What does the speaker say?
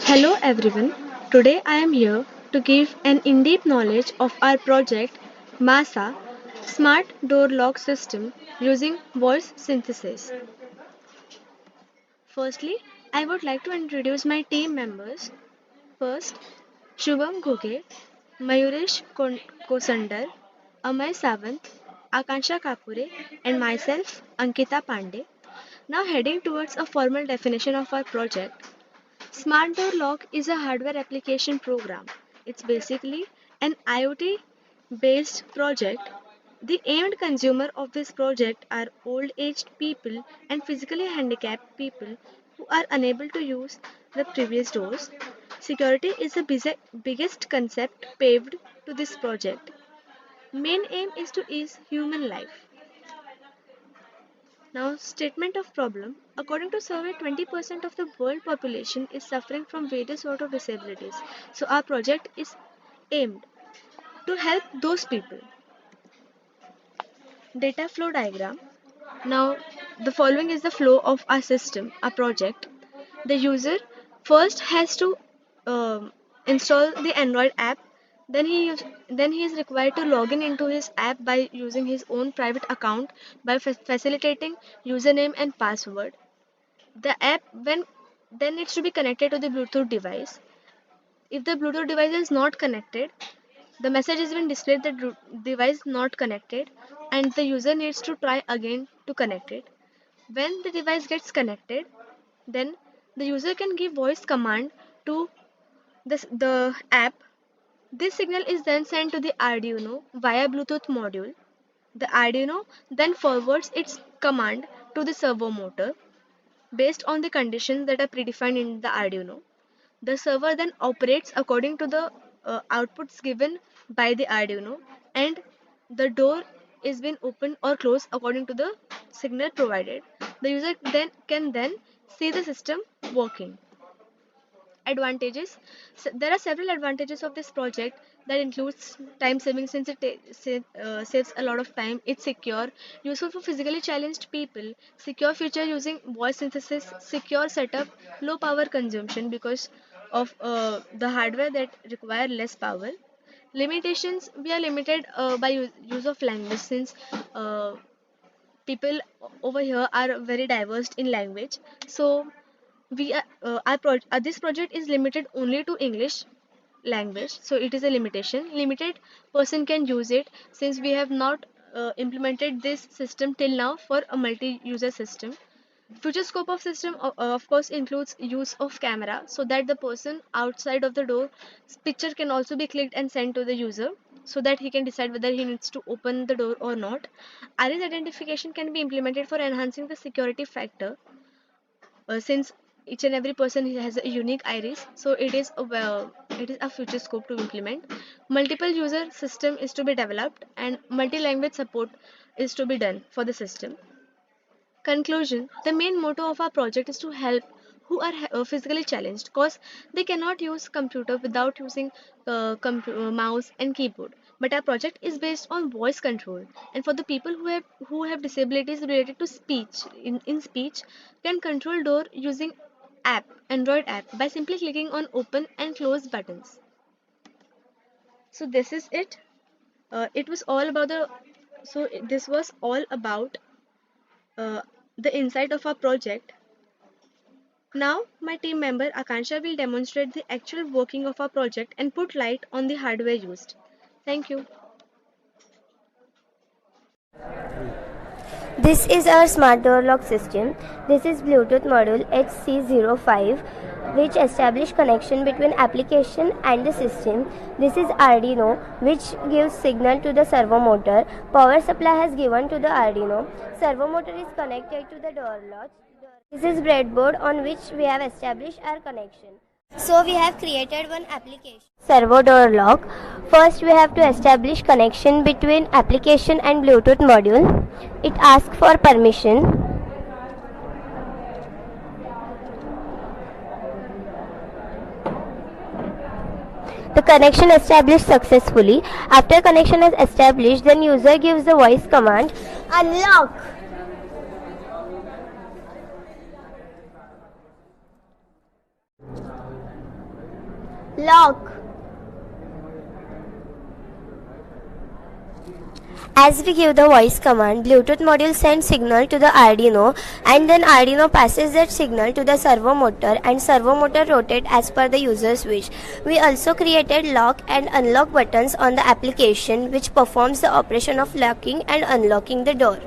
Hello everyone. Today I am here to give an in-depth knowledge of our project MASA Smart Door Lock System using voice synthesis. Firstly, I would like to introduce my team members. First, Shubham Guge, Mayuresh Kosandar, Amay Sawant, Akansha Kapure, and myself, Ankita Pandey. Now heading towards a formal definition of our project. Smart Door Lock is a hardware application program. It's basically an IoT based project. The aimed consumer of this project are old aged people and physically handicapped people who are unable to use the previous doors. Security is the biggest concept paved to this project. Main aim is to ease human life. Now, statement of problem. According to survey, 20% of the world population is suffering from various sort of disabilities. So our project is aimed to help those people. Data flow diagram. Now, the following is the flow of our system, our project. The user first has to install the Android app. Then he is required to log in into his app by using his own private account by facilitating username and password. The app when then needs to be connected to the Bluetooth device. If the Bluetooth device is not connected, the message is been displayed that device not connected and the user needs to try again to connect it. When the device gets connected, then the user can give voice command to the app. This signal is then sent to the Arduino via Bluetooth module. The Arduino then forwards its command to the servo motor based on the conditions that are predefined in the Arduino. The server then operates according to the outputs given by the Arduino and the door is being opened or closed according to the signal provided. The user then can then see the system working. Advantages. There are several advantages of this project that includes time saving since it saves a lot of time. It's secure, useful for physically challenged people, secure feature using voice synthesis, secure setup, low power consumption because of the hardware that require less power. Limitations. We are limited by use of language since people over here are very diverse in language. So we are, this project is limited only to English language, so it is a limitation. Limited person can use it since we have not implemented this system till now for a multi-user system. Future scope of system of course includes use of camera so that the person outside of the door picture can also be clicked and sent to the user so that he can decide whether he needs to open the door or not. Iris identification can be implemented for enhancing the security factor since each and every person has a unique iris, so it is a future scope to implement. Multiple user system is to be developed and multi-language support is to be done for the system. Conclusion. The main motto of our project is to help who are physically challenged because they cannot use computer without using mouse and keyboard. But our project is based on voice control, and for the people who have disabilities related to speech, in speech, can control door using Android app by simply clicking on open and close buttons. So this is it. It was all about the. So this was all about uh, the insight of our project. Now, my team member Akansha will demonstrate the actual working of our project and put light on the hardware used. Thank you. This is our smart door lock system. This is Bluetooth module HC05 which establish connection between application and the system. This is Arduino which gives signal to the servo motor. Power supply has given to the Arduino. Servo motor is connected to the door latch. This is breadboard on which we have established our connection. So we have created one application. Servo door lock. First we have to establish connection between application and Bluetooth module. It asks for permission. The connection established successfully. After connection is established, then user gives the voice command unlock. Lock. As we give the voice command, Bluetooth module sends signal to the Arduino and then Arduino passes that signal to the servo motor and servo motor rotate as per the user's wish. We also created lock and unlock buttons on the application which performs the operation of locking and unlocking the door.